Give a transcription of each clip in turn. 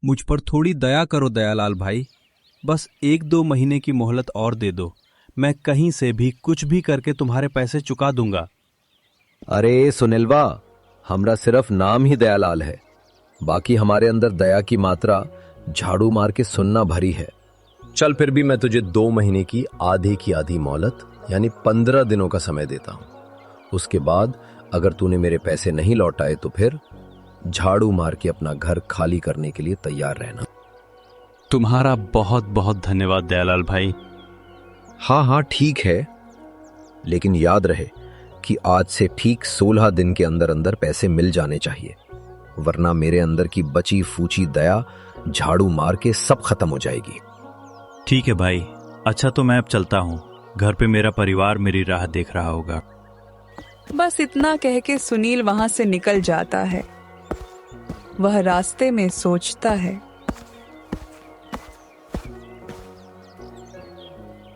मुझ पर थोड़ी दया करो दयालाल भाई। बस 1-2 महीने की मोहलत और दे दो। मैं कहीं से भी कुछ भी करके तुम्हारे पैसे चुका दूंगा। अरे सुनीलवा, हमरा सिर्फ नाम ही दयालाल है, बाकी हमारे अंदर दया की मात्रा झाड़ू मार के सुनना भरी है। चल फिर भी मैं तुझे 2 महीने की आधी मोहलत यानी 15 दिनों का समय देता हूं। उसके बाद अगर तूने मेरे पैसे नहीं लौटाए तो फिर झाड़ू मार के अपना घर खाली करने के लिए तैयार रहना। तुम्हारा बहुत बहुत धन्यवाद दयालाल भाई। हाँ हाँ ठीक है, लेकिन याद रहे कि आज से ठीक 16 दिन के अंदर अंदर पैसे मिल जाने चाहिए, वरना मेरे अंदर की बची फूची दया झाड़ू मार के सब खत्म हो जाएगी। ठीक है भाई। अच्छा तो मैं अब चलता हूँ। घर पे मेरा परिवार मेरी राह देख रहा होगा। बस इतना कह के सुनील वहां से निकल जाता है। वह रास्ते में सोचता है,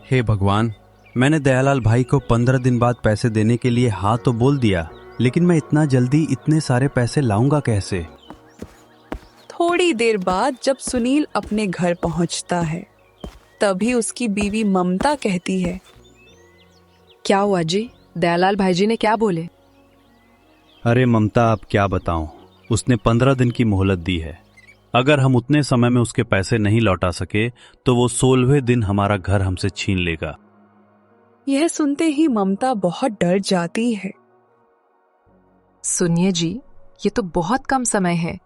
हे भगवान, मैंने दयालाल भाई को 15 दिन बाद पैसे देने के लिए हाँ तो बोल दिया, लेकिन मैं इतना जल्दी इतने सारे पैसे लाऊंगा कैसे? थोड़ी देर बाद जब सुनील अपने घर पहुंचता है, तभी उसकी बीवी ममता कहती है, क्या हुआ जी? दयालाल भाईजी ने क्या बोले? अरे ममता, अब क्या बताऊं। उसने 15 दिन की मोहलत दी है। अगर हम उतने समय में उसके पैसे नहीं लौटा सके तो वो 16वें दिन हमारा घर हमसे छीन लेगा। यह सुनते ही ममता बहुत डर जाती है। सुनिए जी, ये तो बहुत कम समय है।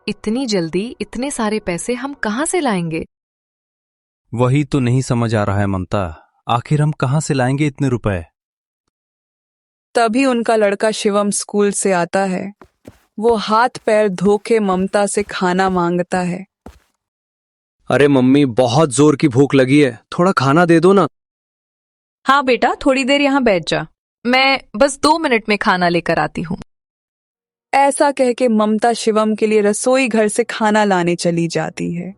इतनी जल्दी इतने सारे पैसे हम कहाँ से लाएंगे? वही तो नहीं समझ आ रहा है ममता, आखिर हम कहाँ से लाएंगे इतने रुपए? तभी उनका लड़का शिवम स्कूल से आता है। वो हाथ पैर धो के ममता से खाना मांगता है। अरे मम्मी, बहुत जोर की भूख लगी है, थोड़ा खाना दे दो ना। हाँ बेटा, थोड़ी देर यहाँ बैठ जा, मैं बस 2 मिनट में खाना लेकर आती हूँ। ऐसा कह के ममता शिवम के लिए रसोई घर से खाना लाने चली जाती है।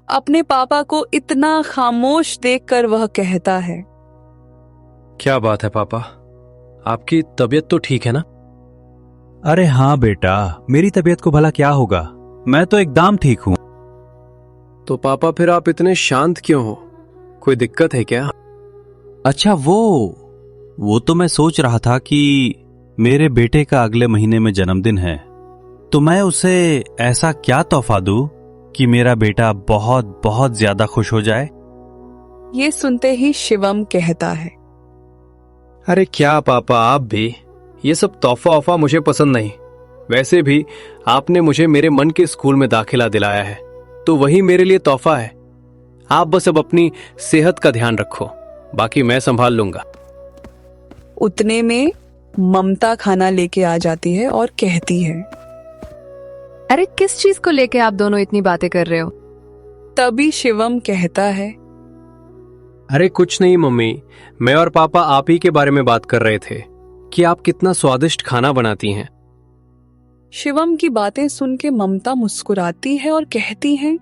अपने पापा को इतना खामोश देखकर वह कहता है, क्या बात है पापा, आपकी तबीयत तो ठीक है ना? अरे हाँ बेटा, मेरी तबीयत को भला क्या होगा, मैं तो एकदम ठीक हूँ। तो पापा फिर आप इतने शांत क्यों हो? कोई दिक्कत है क्या? अच्छा वो तो मैं सोच रहा था कि मेरे बेटे का अगले महीने में जन्मदिन है, तो मैं उसे ऐसा क्या तोहफा दूं कि मेरा बेटा बहुत बहुत ज्यादा खुश हो जाए। ये सुनते ही शिवम कहता है, अरे क्या पापा, आप भी ये सब तोहफा वोफा मुझे पसंद नहीं। वैसे भी आपने मुझे मेरे मन के स्कूल में दाखिला दिलाया है, तो वही मेरे लिए तोहफा है। आप बस अब अपनी सेहत का ध्यान रखो, बाकी मैं संभाल लूंगा। उतने में ममता खाना लेके आ जाती है और कहती है, अरे किस चीज को लेके आप दोनों इतनी बातें कर रहे हो? तभी शिवम कहता है, अरे कुछ नहीं मम्मी, मैं और पापा आप ही के बारे में बात कर रहे थे कि आप कितना स्वादिष्ट खाना बनाती हैं। शिवम की बातें सुन के ममता मुस्कुराती है और कहती है,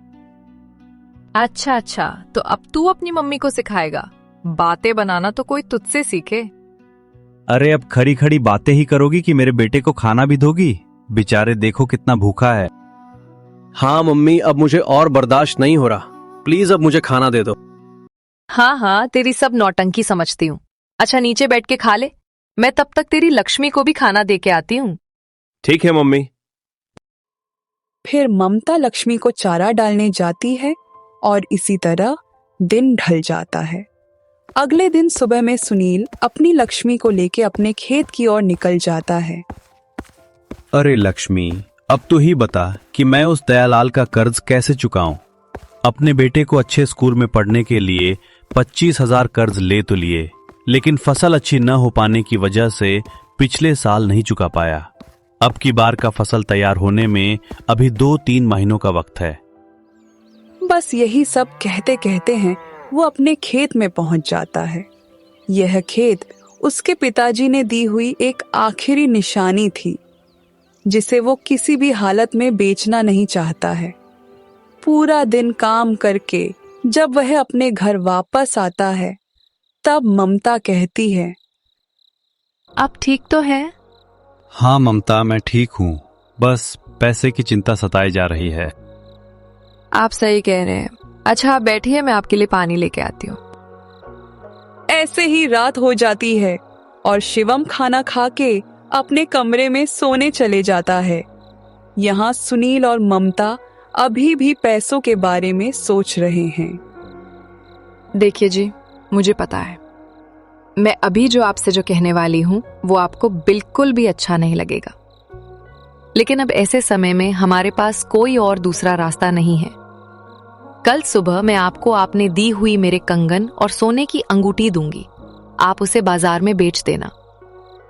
अच्छा, तो अब तू अपनी मम्मी को सिखाएगा? बातें बनाना तो कोई तुझसे सीखे। अरे अब खड़ी खड़ी बातें ही करोगी कि मेरे बेटे को खाना भी दोगी? बेचारे देखो कितना भूखा है। हाँ मम्मी, अब मुझे और बर्दाश्त नहीं हो रहा, प्लीज अब मुझे खाना दे दो। हाँ, तेरी सब नौटंकी समझती हूँ। अच्छा नीचे बैठ के खा ले, मैं तब तक तेरी लक्ष्मी को भी खाना दे के आती हूँ। ठीक है मम्मी। फिर ममता लक्ष्मी को चारा डालने जाती है और इसी तरह दिन ढल जाता है। अगले दिन सुबह में सुनील अपनी लक्ष्मी को लेके अपने खेत की ओर निकल जाता है। अरे लक्ष्मी, अब तू ही बता कि मैं उस दयालाल का कर्ज कैसे चुकाऊं? अपने बेटे को अच्छे स्कूल में पढ़ने के लिए 25,000 कर्ज ले तो लिए, लेकिन फसल अच्छी न हो पाने की वजह से पिछले साल नहीं चुका पाया। अब की बार का फसल तैयार होने में अभी 2-3 महीनों का वक्त है। बस यही सब कहते कहते हैं वो अपने खेत में पहुंच जाता है। यह खेत उसके पिताजी ने दी हुई एक आखिरी निशानी थी, जिसे वो किसी भी हालत में बेचना नहीं चाहता है। पूरा दिन काम करके जब वह अपने घर वापस आता है, तब ममता कहती है, आप ठीक तो है? हाँ ममता, मैं ठीक हूँ, बस पैसे की चिंता सताई जा रही है। आप सही कह रहे हैं। अच्छा आप बैठिए, मैं आपके लिए पानी लेके आती हूँ। ऐसे ही रात हो जाती है और शिवम खाना खा के अपने कमरे में सोने चले जाता है। यहाँ सुनील और ममता अभी भी पैसों के बारे में सोच रहे हैं। देखिए जी, मुझे पता है मैं अभी जो आपसे जो कहने वाली हूँ वो आपको बिल्कुल भी अच्छा नहीं लगेगा, लेकिन अब ऐसे समय में हमारे पास कोई और दूसरा रास्ता नहीं है। कल सुबह मैं आपको आपने दी हुई मेरे कंगन और सोने की अंगूठी दूंगी। आप उसे बाजार में बेच देना।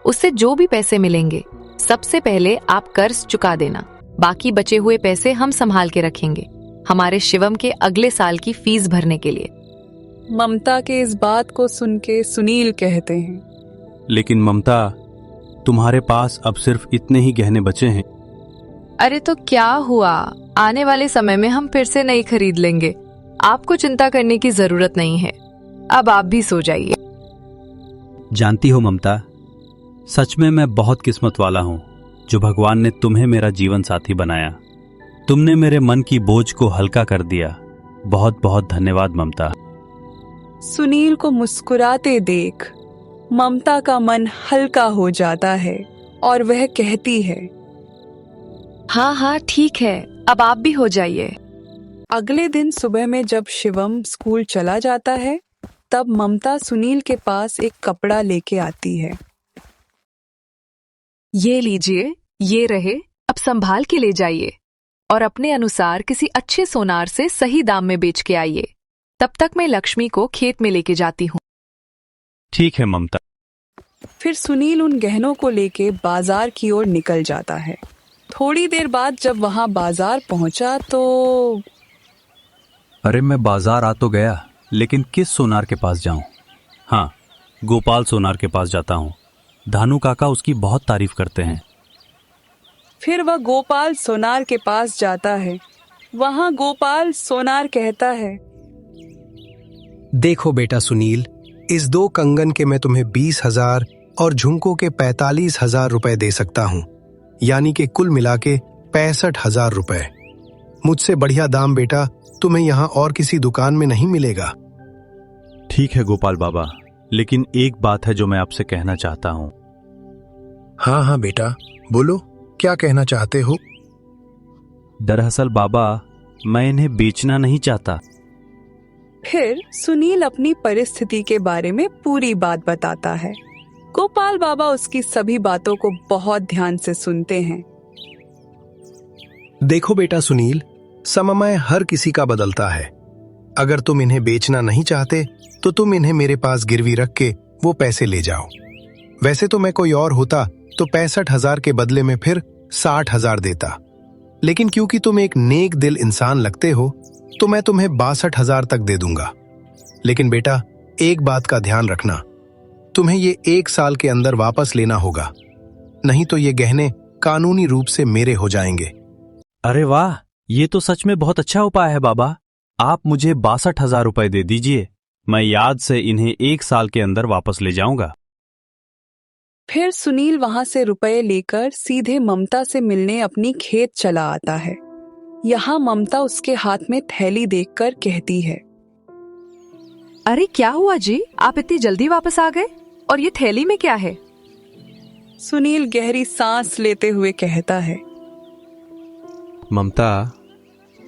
उससे जो भी पैसे मिलेंगे सबसे पहले आप कर्ज चुका देना। बाकी बचे हुए पैसे हम संभाल के रखेंगे हमारे शिवम के अगले साल की फीस भरने के लिए। ममता के इस बात को सुन के सुनील कहते हैं, लेकिन ममता, तुम्हारे पास अब सिर्फ इतने ही गहने बचे हैं। अरे तो क्या हुआ, आने वाले समय में हम फिर से नई खरीद लेंगे। आपको चिंता करने की जरूरत नहीं है। अब आप भी सो जाइए। जानती हो ममता, सच में मैं बहुत किस्मत वाला हूँ जो भगवान ने तुम्हें मेरा जीवन साथी बनाया। तुमने मेरे मन की बोझ को हल्का कर दिया। बहुत बहुत धन्यवाद ममता। सुनील को मुस्कुराते देख ममता का मन हल्का हो जाता है और वह कहती है, हाँ हाँ ठीक है, अब आप भी हो जाइए। अगले दिन सुबह में जब शिवम स्कूल चला जाता है तब ममता सुनील के पास एक कपड़ा लेके आती है। ये लीजिए, ये रहे, अब संभाल के ले जाइए और अपने अनुसार किसी अच्छे सोनार से सही दाम में बेच के आइए। तब तक मैं लक्ष्मी को खेत में लेके जाती हूँ। ठीक है ममता। फिर सुनील उन गहनों को लेके बाजार की ओर निकल जाता है। थोड़ी देर बाद जब वहां बाजार पहुंचा तो अरे मैं बाजार आ तो गया, लेकिन किस सोनार के पास जाऊं? हाँ, गोपाल सोनार के पास जाता हूं। धानु काका उसकी बहुत तारीफ करते हैं। फिर वह गोपाल सोनार के पास जाता है। वहां गोपाल सोनार कहता है, देखो बेटा सुनील, इस 2 कंगन के मैं तुम्हें 20,000 और झुमकों के 45,000 रुपए दे सकता हूँ, यानी कि कुल मिला के 65,000 रुपए। मुझसे बढ़िया दाम बेटा तुम्हें यहाँ और किसी दुकान में नहीं मिलेगा। ठीक है गोपाल बाबा, लेकिन एक बात है जो मैं आपसे कहना चाहता हूँ। हाँ हाँ बेटा, बोलो, क्या कहना चाहते हो? दरअसल बाबा, मैं इन्हें बेचना नहीं चाहता। फिर सुनील अपनी परिस्थिति के बारे में पूरी बात बताता है। गोपाल बाबा उसकी सभी बातों को बहुत ध्यान से सुनते हैं। देखो बेटा सुनील, समय हर किसी का बदलता है। अगर तुम इन्हें बेचना नहीं चाहते तो तुम इन्हें मेरे पास गिरवी रख के वो पैसे ले जाओ। वैसे तो मैं कोई और होता तो 65,000 के बदले में फिर 60,000 देता, लेकिन क्योंकि तुम एक नेक दिल इंसान लगते हो तो मैं तुम्हें 62,000 तक दे दूंगा। लेकिन बेटा एक बात का ध्यान रखना, तुम्हें ये 1 साल के अंदर वापस लेना होगा, नहीं तो ये गहने कानूनी रूप से मेरे हो जाएंगे। अरे वाह, ये तो सच में बहुत अच्छा उपाय है बाबा। आप मुझे 62,000 रुपए दे दीजिए, मैं याद से इन्हें 1 साल के अंदर वापस ले जाऊंगा। फिर सुनील वहां से रुपए लेकर सीधे ममता से मिलने अपनी खेत चला आता है। यहाँ ममता उसके हाथ में थैली देखकर कहती है, अरे क्या हुआ जी, आप इतनी जल्दी वापस आ गए? और ये थैली में क्या है? सुनील गहरी सांस लेते हुए कहता है, ममता,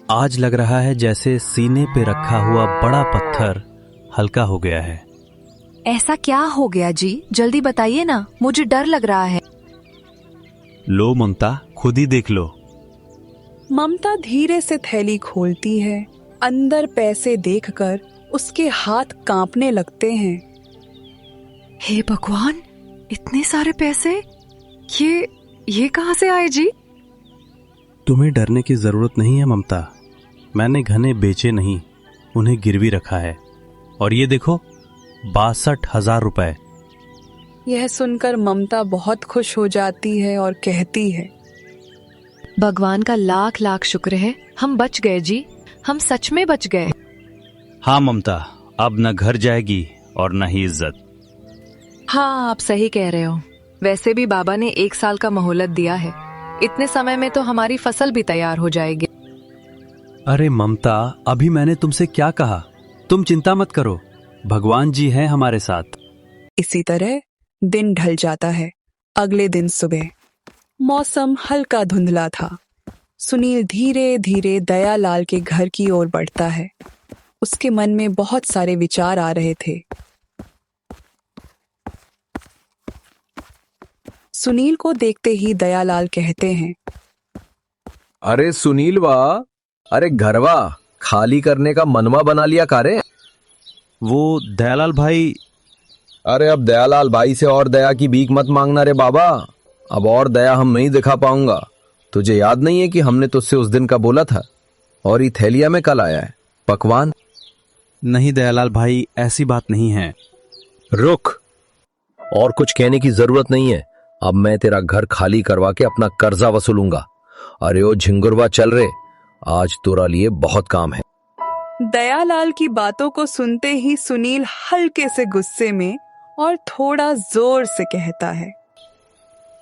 आज लग रहा है जैसे सीने पे रखा हुआ बड़ा पत्थर हल्का हो गया है। ऐसा क्या हो गया जी, जल्दी बताइए ना, मुझे डर लग रहा है। लो ममता, खुद ही देख लो। ममता धीरे से थैली खोलती है। अंदर पैसे देखकर उसके हाथ कांपने लगते हैं। हे भगवान, इतने सारे पैसे, ये कहां से आए जी? तुम्हें डरने की जरूरत नहीं है ममता, मैंने गहने बेचे नहीं, उन्हें गिरवी रखा है। और ये देखो, 62,000 रुपए। यह सुनकर ममता बहुत खुश हो जाती है और कहती है, भगवान का लाख लाख शुक्र है, हम बच गए जी, हम सच में बच गए। हाँ ममता, अब न घर जाएगी और न ही इज्जत। हाँ आप सही कह रहे हो। वैसे भी बाबा ने 1 साल का मोहलत दिया है, इतने समय में तो हमारी फसल भी तैयार हो जाएगी। अरे ममता, अभी मैंने तुमसे क्या कहा? तुम चिंता मत करो, भगवान जी हैं हमारे साथ। इसी तरह दिन ढल जाता है। अगले दिन सुबह मौसम हल्का धुंधला था। सुनील धीरे धीरे दयालाल के घर की ओर बढ़ता है। उसके मन में बहुत सारे विचार आ रहे थे। सुनील को देखते ही दयालाल कहते हैं, अरे सुनील वाह, अरे घरवा खाली करने का मनवा बना लिया कारे। वो दयालाल भाई, अरे अब दयालाल भाई से और दया की भीख मत मांगना रे बाबा। अब और दया हम नहीं दिखा पाऊंगा। तुझे याद नहीं है कि हमने तुझसे उस दिन का बोला था? और ये थैलिया में कल आया है पकवान। नहीं दयालाल भाई, ऐसी बात नहीं है। रुक, और कुछ कहने की जरूरत नहीं है। अब मैं तेरा घर खाली करवा के अपना कर्जा वसूलूंगा। अरे ओ झिंगुरवा चल रे, आज तोरा लिए बहुत काम है। दयालाल की बातों को सुनते ही सुनील हल्के से गुस्से में और थोड़ा जोर से कहता है,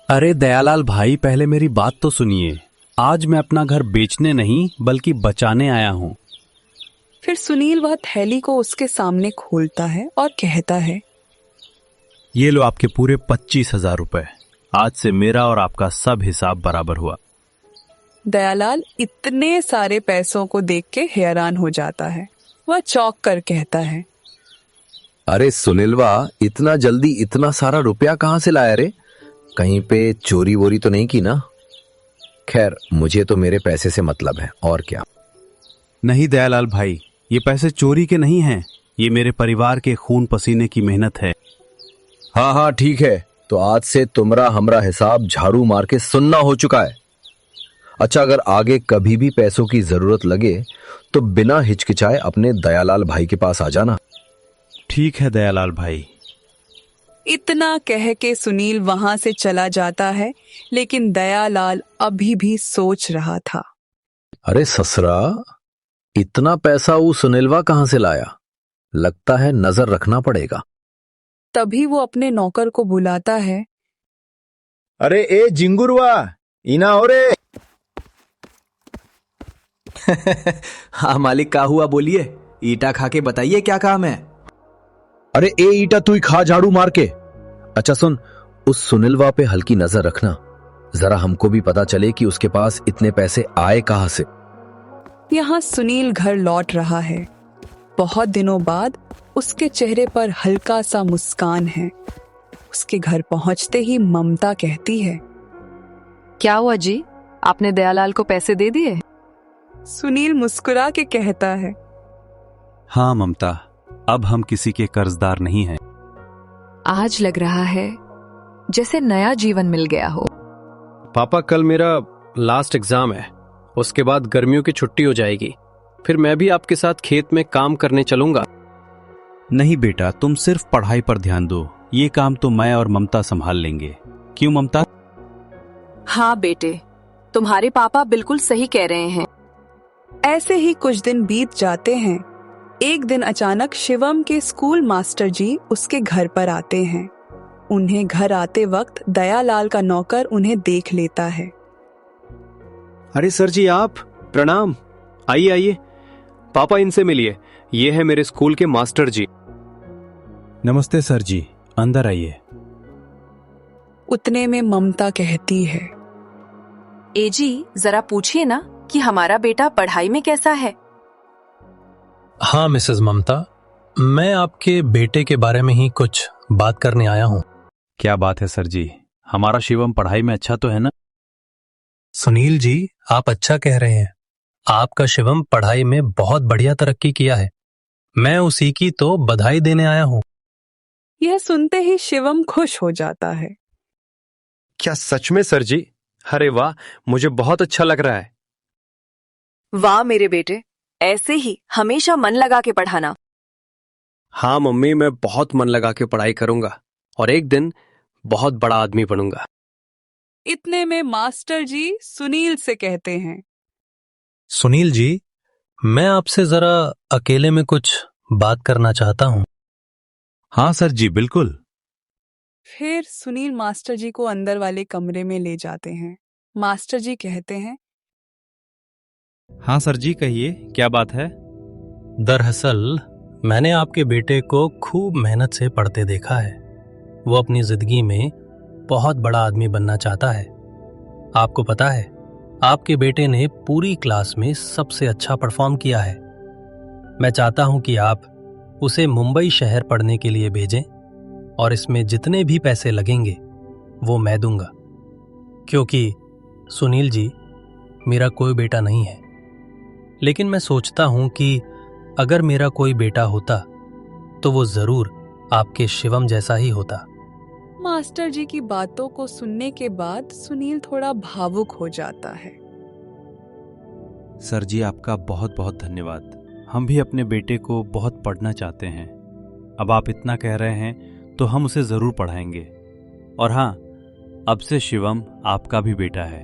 अरे दयालाल भाई, पहले मेरी बात तो सुनिए। आज मैं अपना घर बेचने नहीं बल्कि बचाने आया हूँ। फिर सुनील वह थैली को उसके सामने खोलता है और कहता है, ये लो आपके पूरे 25,000 रुपए। आज से मेरा और आपका सब हिसाब बराबर हुआ। दयालाल इतने सारे पैसों को देख के हैरान हो जाता है। वह चौंक कर कहता है, अरे सुनीलवा, इतना जल्दी इतना सारा रुपया कहां से लाया रे? कहीं पे चोरी वोरी तो नहीं की ना? खैर, मुझे तो मेरे पैसे से मतलब है, और क्या। नहीं दयालाल भाई, ये पैसे चोरी के नहीं हैं। ये मेरे परिवार के खून पसीने की मेहनत है। हाँ हाँ ठीक है, तो आज से तुमरा हमरा हिसाब झाड़ू मार के सुनना हो चुका है। अच्छा, अगर आगे कभी भी पैसों की जरूरत लगे तो बिना हिचकिचाए अपने दयालाल भाई के पास आ जाना। ठीक है दयालाल भाई। इतना कह के सुनील वहां से चला जाता है, लेकिन दयालाल अभी भी सोच रहा था। अरे ससुरा, इतना पैसा वो सुनीलवा कहां से लाया? लगता है नजर रखना पड़ेगा। तभी वो अपने नौकर को बुलाता है, अरे ए जिंगुरवा, इना हो रे। हाँ मालिक, का हुआ बोलिए। ईटा खा के बताइए क्या काम है। अरे ए ईटा तू ही खा झाड़ू मार के। अच्छा सुन, उस सुनीलवा पे हल्की नजर रखना, जरा हमको भी पता चले कि उसके पास इतने पैसे आए कहां से। यहाँ सुनील घर लौट रहा है। बहुत दिनों बाद उसके चेहरे पर हल्का सा मुस्कान है। उसके घर पहुंचते ही ममता कहती है, क्या हुआ जी, आपने दयालाल को पैसे दे दिए? सुनील मुस्कुरा के कहता है, हाँ ममता, अब हम किसी के कर्जदार नहीं हैं। आज लग रहा है जैसे नया जीवन मिल गया हो। पापा, कल मेरा लास्ट एग्जाम है। उसके बाद गर्मियों की छुट्टी हो जाएगी। फिर मैं भी आपके साथ खेत में काम करने चलूंगा। नहीं बेटा, तुम सिर्फ पढ़ाई पर ध्यान दो। ये काम तो मैं और ममता संभाल लेंगे। क्यों ममता? हाँ बेटे, तुम्हारे पापा बिल्कुल सही कह रहे हैं। ऐसे ही कुछ दिन बीत जाते हैं। एक दिन अचानक शिवम के स्कूल मास्टर जी उसके घर पर आते हैं। उन्हें घर आते वक्त दयालाल का नौकर उन्हें देख लेता है। अरे सर जी, आप प्रणाम। आइए आइए, पापा इनसे मिलिए। ये है मेरे स्कूल के मास्टर जी। नमस्ते सर जी, अंदर आइए। उतने में ममता कहती है, ए जी, जरा पूछिए ना कि हमारा बेटा पढ़ाई में कैसा है। हाँ मिसेस ममता, मैं आपके बेटे के बारे में ही कुछ बात करने आया हूँ। क्या बात है सर जी, हमारा शिवम पढ़ाई में अच्छा तो है ना? सुनील जी, आप अच्छा कह रहे हैं। आपका शिवम पढ़ाई में बहुत बढ़िया तरक्की किया है। मैं उसी की तो बधाई देने आया हूँ। यह सुनते ही शिवम खुश हो जाता है। क्या सच में सर जी? अरे वाह, मुझे बहुत अच्छा लग रहा है। वाह मेरे बेटे, ऐसे ही हमेशा मन लगा के पढ़ाना। हाँ मम्मी, मैं बहुत मन लगा के पढ़ाई करूंगा और एक दिन बहुत बड़ा आदमी बनूंगा। इतने में मास्टर जी सुनील से कहते हैं, सुनील जी, मैं आपसे जरा अकेले में कुछ बात करना चाहता हूँ। हाँ सर जी, बिल्कुल। फिर सुनील मास्टर जी को अंदर वाले कमरे में ले जाते हैं। मास्टर जी कहते हैं, हाँ सर जी, कहिए क्या बात है। दरअसल मैंने आपके बेटे को खूब मेहनत से पढ़ते देखा है। वो अपनी जिंदगी में बहुत बड़ा आदमी बनना चाहता है। आपको पता है, आपके बेटे ने पूरी क्लास में सबसे अच्छा परफॉर्म किया है। मैं चाहता हूं कि आप उसे मुंबई शहर पढ़ने के लिए भेजें और इसमें जितने भी पैसे लगेंगे वो मैं दूंगा। क्योंकि सुनील जी, मेरा कोई बेटा नहीं है, लेकिन मैं सोचता हूं कि अगर मेरा कोई बेटा होता तो वो जरूर आपके शिवम जैसा ही होता। मास्टर जी की बातों को सुनने के बाद सुनील थोड़ा भावुक हो जाता है। सर जी, आपका बहुत बहुत धन्यवाद। हम भी अपने बेटे को बहुत पढ़ना चाहते हैं। अब आप इतना कह रहे हैं तो हम उसे जरूर पढ़ाएंगे। और हाँ, अब से शिवम आपका भी बेटा है।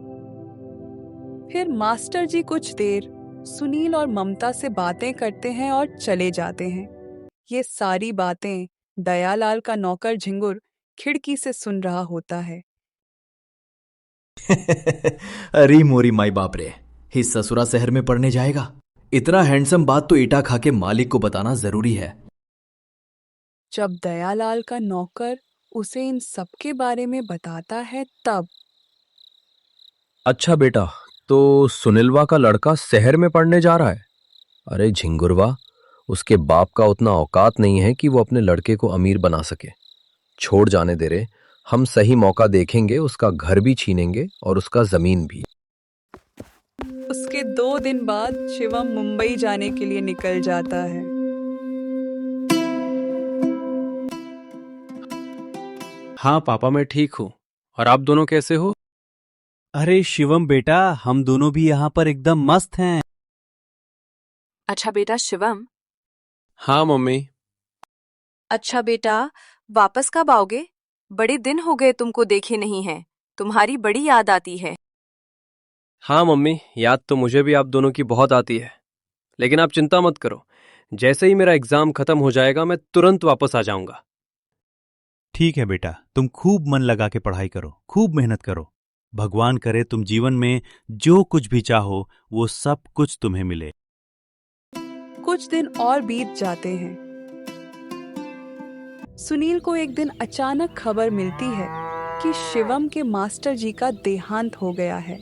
फिर मास्टर जी कुछ देर सुनील और ममता से बातें करते हैं और चले जाते हैं। ये सारी बातें दयालाल का नौकर झिंगुर खिड़की से सुन रहा होता है। अरे मोरी माई बाप रे, ही ससुरा शहर में पढ़ने जाएगा। इतना हैंडसम बात तो ईटा खा के मालिक को बताना जरूरी है। जब दयालाल का नौकर उसे इन सब के बारे में बताता है तब अच्छा बेटा, तो सुनीलवा का लड़का शहर में पढ़ने जा रहा है? अरे झिंगुरवा, उसके बाप का उतना औकात नहीं है कि वो अपने लड़के को अमीर बना सके। छोड़ जाने दे रे, हम सही मौका देखेंगे, उसका घर भी छीनेंगे और उसका जमीन भी। उसके 2 दिन बाद शिवम मुंबई जाने के लिए निकल जाता है। हाँ पापा, मैं ठीक हूँ। और आप दोनों कैसे हो? अरे शिवम बेटा, हम दोनों भी यहाँ पर एकदम मस्त हैं। अच्छा बेटा शिवम। हाँ मम्मी। अच्छा बेटा, वापस कब आओगे? बड़े दिन हो गए तुमको देखे नहीं हैं। तुम्हारी बड़ी याद आती है। हाँ मम्मी, याद तो मुझे भी आप दोनों की बहुत आती है। लेकिन आप चिंता मत करो, जैसे ही मेरा एग्जाम खत्म हो जाएगा मैं तुरंत वापस आ जाऊंगा। ठीक है बेटा, तुम खूब मन लगा के पढ़ाई करो, खूब मेहनत करो। भगवान करे तुम जीवन में जो कुछ भी चाहो वो सब कुछ तुम्हें मिले। कुछ दिन और बीत जाते हैं। सुनील को एक दिन अचानक खबर मिलती है कि शिवम के मास्टर जी का देहांत हो गया है।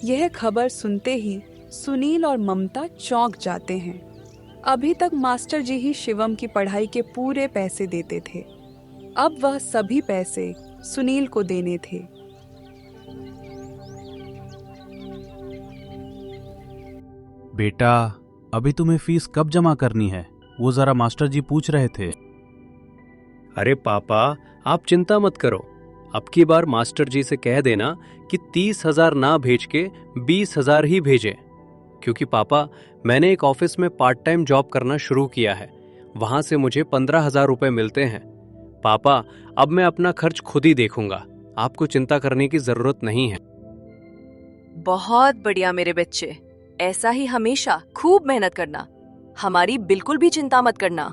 यह खबर सुनते ही सुनील और ममता चौंक जाते हैं। अभी तक मास्टर जी ही शिवम की पढ़ाई के पूरे पैसे देते थे। अब वह सभी पैसे सुनील को देने थे। बेटा, अभी तुम्हें फीस कब जमा करनी है? वो जरा मास्टर जी पूछ रहे थे। अरे पापा, आप चिंता मत करो। अब की बार मास्टर जी से कह देना कि 30,000 ना भेज के 20,000 ही भेजें। क्योंकि पापा, मैंने एक ऑफिस में पार्ट टाइम जॉब करना शुरू किया है। वहां से मुझे 15,000 रुपए मिलते हैं। पापा, अब मैं अपना खर्च खुद ही देखूंगा। आपको चिंता करने की जरूरत नहीं है। बहुत बढ़िया मेरे बच्चे, ऐसा ही हमेशा खूब मेहनत करना। हमारी बिल्कुल भी चिंता मत करना।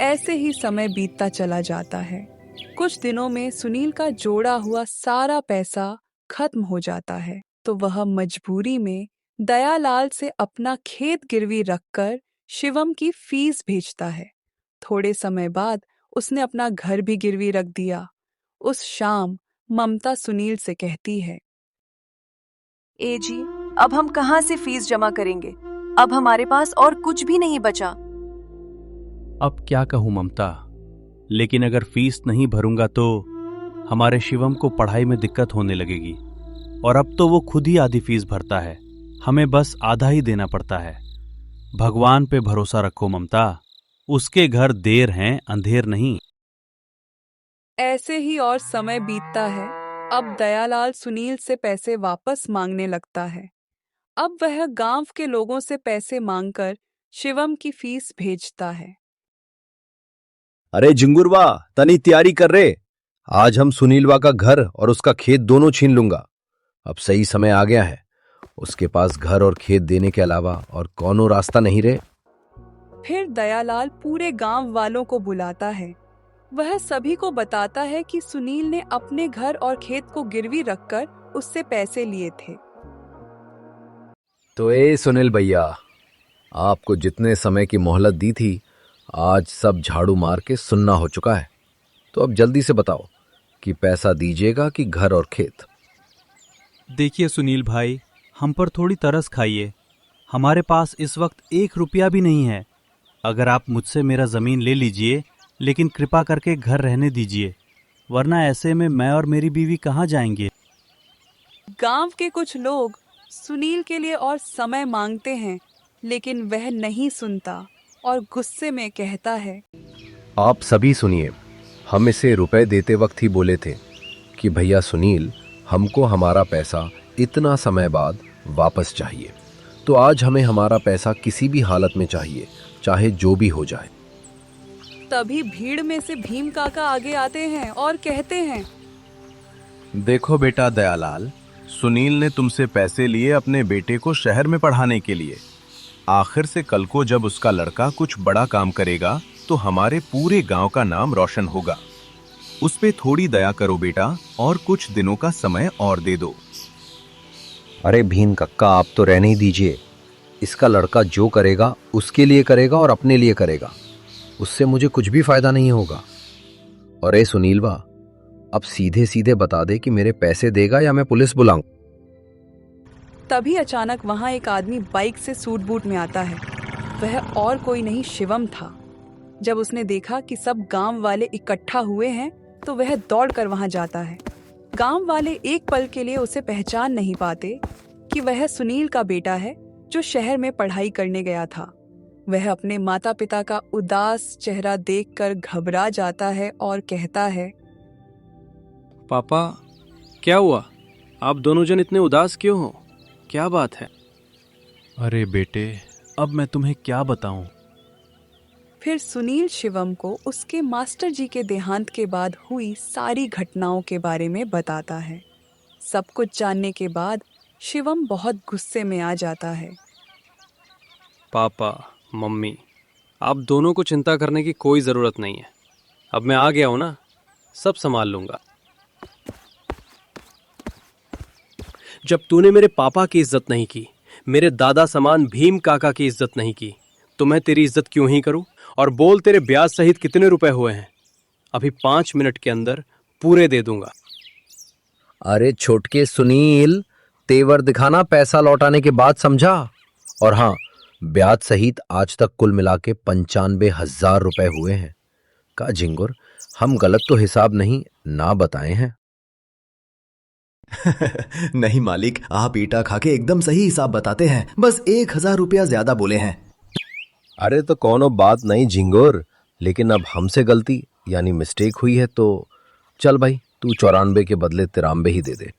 ऐसे ही समय बीतता चला जाता है। कुछ दिनों में सुनील का जोड़ा हुआ सारा पैसा खत्म हो जाता है, तो वह मजबूरी में दयालाल से अपना खेत गिरवी रखकर शिवम की फीस भेजता है। थोड़े समय बाद उसने अपना घर भी गिरवी रख दिया। उस शाम ममता सुनील से कहती है, ए जी, अब हम कहाँ से फीस जमा करेंगे? अब हमारे पास और कुछ भी नहीं बचा। अब क्या कहूं ममता, लेकिन अगर फीस नहीं भरूंगा तो हमारे शिवम को पढ़ाई में दिक्कत होने लगेगी। और अब तो वो खुद ही आधी फीस भरता है, हमें बस आधा ही देना पड़ता है। भगवान पे भरोसा रखो ममता, उसके घर देर हैं अंधेर नहीं। ऐसे ही और समय बीतता है। अब दयालाल सुनील से पैसे वापस मांगने लगता है। अब वह गांव के लोगों से पैसे मांगकर शिवम की फीस भेजता है। अरे झिंगुरवा, तनी तैयारी कर रे। आज हम सुनीलवा का घर और उसका खेत दोनों छीन लूंगा। अब सही समय आ गया है। उसके पास घर और खेत देने के अलावा और कौनो रास्ता नहीं रे। फिर दयालाल पूरे गांव वालों को बुलाता है। वह सभी को बताता है कि सुनील ने अपने घर और खेत को गिरवी रखकर उससे पैसे लिए थे। तो ए सुनील भैया, आपको जितने समय की मोहलत दी थी आज सब झाड़ू मार के सुन्ना हो चुका है। तो अब जल्दी से बताओ कि पैसा दीजिएगा कि घर और खेत। देखिए सुनील भाई, हम पर थोड़ी तरस खाइए। हमारे पास इस वक्त 1 रुपया भी नहीं है। अगर आप मुझसे मेरा ज़मीन ले लीजिए, लेकिन कृपा करके घर रहने दीजिए, वरना ऐसे में मैं और मेरी बीवी कहाँ जाएंगे। गांव के कुछ लोग सुनील के लिए और समय मांगते हैं, लेकिन वह नहीं सुनता और गुस्से में कहता है, आप सभी सुनिए, हम इसे रुपए देते वक्त ही बोले थे कि भैया सुनील, हमको हमारा पैसा इतना समय बाद वापस चाहिए। तो आज हमें हमारा पैसा किसी भी हालत में चाहिए, चाहे जो भी हो जाए। तभी भीड़ में से भीम काका आगे आते हैं और कहते हैं, देखो बेटा दयालाल, सुनील ने तुमसे पैसे लिए अपने बेटे को शहर में पढ़ाने के लिए। आखिर से कल को जब उसका लड़का कुछ बड़ा काम करेगा तो हमारे पूरे गांव का नाम रोशन होगा। उस पे थोड़ी दया करो बेटा, और कुछ दिनों का समय और दे दो। अरे भीम कक्का, आप तो रहने ही दीजिए। इसका लड़का जो करेगा उसके लिए करेगा और अपने लिए करेगा, उससे मुझे कुछ भी फायदा नहीं होगा। और ए सुनीलवा, अब सीधे सीधे बता दे कि मेरे पैसे देगा या मैं पुलिस बुलाऊं। तभी अचानक वहां एक आदमी बाइक से सूट बूट में आता है। वह और कोई नहीं, शिवम था। जब उसने देखा कि सब गांव वाले इकट्ठा हुए हैं तो वह दौड़कर वहां जाता है। गांव वाले एक पल के लिए उसे पहचान नहीं पाते कि वह सुनील का बेटा है जो शहर में पढ़ाई करने गया था। वह अपने माता पिता का उदास चेहरा देखकर घबरा जाता है और कहता है, पापा, क्या हुआ? आप दोनों जन इतने उदास क्यों हो? क्या बात है? अरे बेटे, अब मैं तुम्हें क्या बताऊं। फिर सुनील शिवम को उसके मास्टर जी के देहांत के बाद हुई सारी घटनाओं के बारे में बताता है। सब कुछ जानने के बाद शिवम बहुत गुस्से में आ जाता है। पापा, मम्मी, आप दोनों को चिंता करने की कोई ज़रूरत नहीं है। अब मैं आ गया हूं ना, सब संभाल लूंगा। जब तूने मेरे पापा की इज्जत नहीं की, मेरे दादा समान भीम काका की इज्जत नहीं की, तो मैं तेरी इज्जत क्यों ही करूं? और बोल, तेरे ब्याज सहित कितने रुपए हुए हैं? अभी 5 मिनट के अंदर पूरे दे दूंगा। अरे छोटके सुनील, तेवर दिखाना पैसा लौटाने के बाद, समझा? और हाँ, ब्याज सहित आज तक कुल मिला के 95,000 रुपए हुए हैं। का झिंगुर, हम गलत तो हिसाब नहीं ना बताए हैं। नहीं मालिक, आप ईटा खा के एकदम सही हिसाब बताते हैं, बस 1,000 रुपया ज्यादा बोले हैं। अरे तो कोनो बात नहीं झिंगुर, लेकिन अब हमसे गलती यानी मिस्टेक हुई है, तो चल भाई, तू 94 के बदले 93 ही दे दे।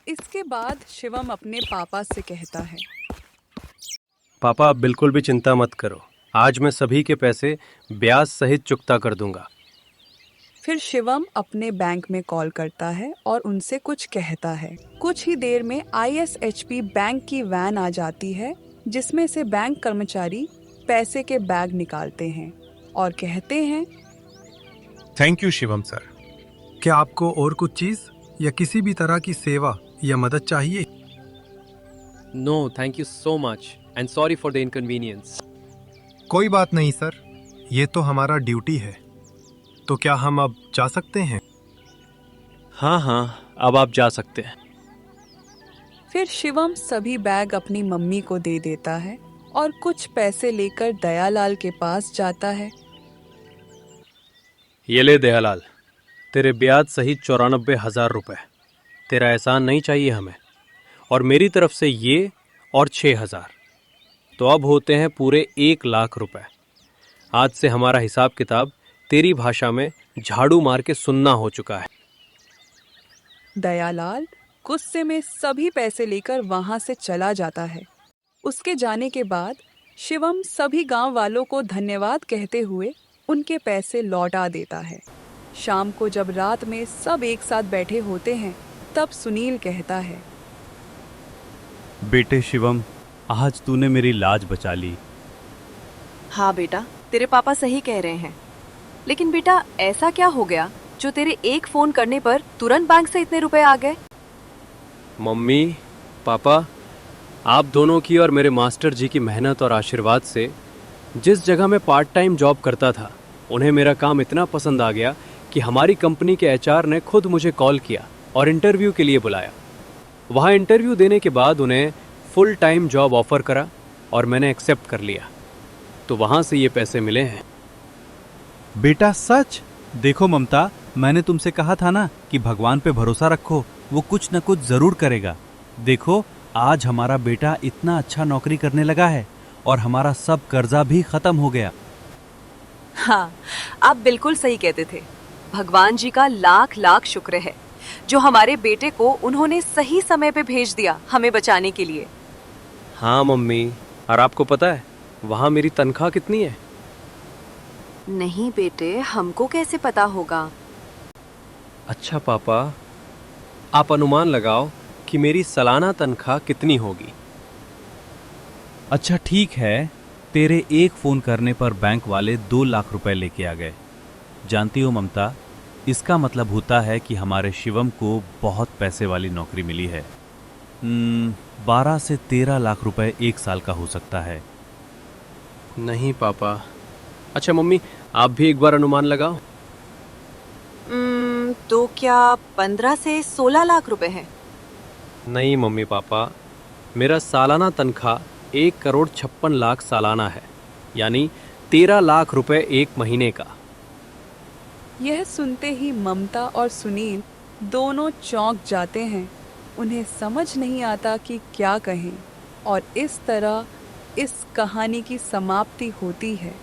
इसके बाद शिवम अपने पापा से कहता है, पापा, आप बिल्कुल भी चिंता मत करो, आज मैं सभी के पैसे ब्याज सहित चुकता कर दूंगा। फिर शिवम अपने बैंक में कॉल करता है और उनसे कुछ कहता है। कुछ ही देर में ISHP बैंक की वैन आ जाती है, जिसमें से बैंक कर्मचारी पैसे के बैग निकालते हैं और कहते हैं, थैंक यू शिवम सर। क्या आपको और कुछ चीज या किसी भी तरह की सेवा या मदद चाहिए? No, thank you so much and sorry for the inconvenience. कोई बात नहीं सर, ये तो हमारा ड्यूटी है। तो क्या हम अब जा सकते हैं? हाँ, अब आप जा सकते हैं। फिर शिवम सभी बैग अपनी मम्मी को दे देता है और कुछ पैसे लेकर दयालाल के पास जाता है। ये ले दयालाल, तेरे ब्याज सहित 94,000 रुपए। तेरा एहसान नहीं चाहिए हमें, और मेरी तरफ से ये और 6,000, तो अब होते हैं पूरे 1,00,000 रुपए। आज से हमारा हिसाब किताब तेरी भाषा में झाड़ू मार के सुनना हो चुका है। दयालाल गुस्से में सभी पैसे लेकर वहां से चला जाता है। उसके जाने के बाद शिवम सभी गांव वालों को धन्यवाद कहते हुए उनके पैसे लौटा देता है। शाम को जब रात में सब एक साथ बैठे होते हैं, तब सुनील कहता है, बेटे शिवम, आज तूने मेरी लाज बचा ली। हाँ बेटा, तेरे पापा सही कह रहे हैं। लेकिन बेटा, ऐसा क्या हो गया जो तेरे एक फोन करने पर तुरंत बैंक से इतने रुपए आ गए? मम्मी, पापा, आप दोनों की और मेरे मास्टर जी की मेहनत और आशीर्वाद से जिस जगह मैं पार्ट टाइम जॉब करता था, उन्हें मेरा काम इतना पसंद आ गया कि हमारी कंपनी के एचआर ने खुद मुझे कॉल किया और इंटरव्यू के लिए बुलाया। वहाँ इंटरव्यू देने के बाद उन्हें फुल टाइम जॉब ऑफर करा और मैंने एक्सेप्ट कर लिया, तो वहाँ से ये पैसे मिले हैं। बेटा सच? देखो ममता, मैंने तुमसे कहा था ना कि भगवान पे भरोसा रखो, वो कुछ न कुछ जरूर करेगा। देखो आज हमारा बेटा इतना अच्छा नौकरी करने लगा है और हमारा सब कर्जा भी खत्म हो गया। हाँ, आप बिल्कुल सही कहते थे। भगवान जी का लाख लाख शुक्र है जो हमारे बेटे को उन्होंने सही समय पे भेज दिया हमें बचाने के लिए। हाँ मम्मी, और आपको पता है वहाँ मेरी तनख्वाह कितनी है? नहीं बेटे, हमको कैसे पता होगा? अच्छा पापा, आप अनुमान लगाओ कि मेरी सालाना तनख्वाह कितनी होगी। अच्छा ठीक है, तेरे एक फोन करने पर बैंक वाले 2 लाख रुपए लेके आ गए। जानती हो ममता, इसका मतलब होता है कि हमारे शिवम को बहुत पैसे वाली नौकरी मिली है। 12 से 13 लाख रुपए 1 साल का हो सकता है। नहीं पापा। अच्छा मम्मी, आप भी एक बार अनुमान लगाओ। तो क्या 15 से 16 लाख रुपए है? नहीं मम्मी पापा, मेरा सालाना तनख्वाह 1,56,00,000 सालाना है, यानी 13 लाख रुपए 1 महीने का। यह सुनते ही ममता और सुनील दोनों चौंक जाते हैं। उन्हें समझ नहीं आता कि क्या कहें, और इस तरह इस कहानी की समाप्ति होती है।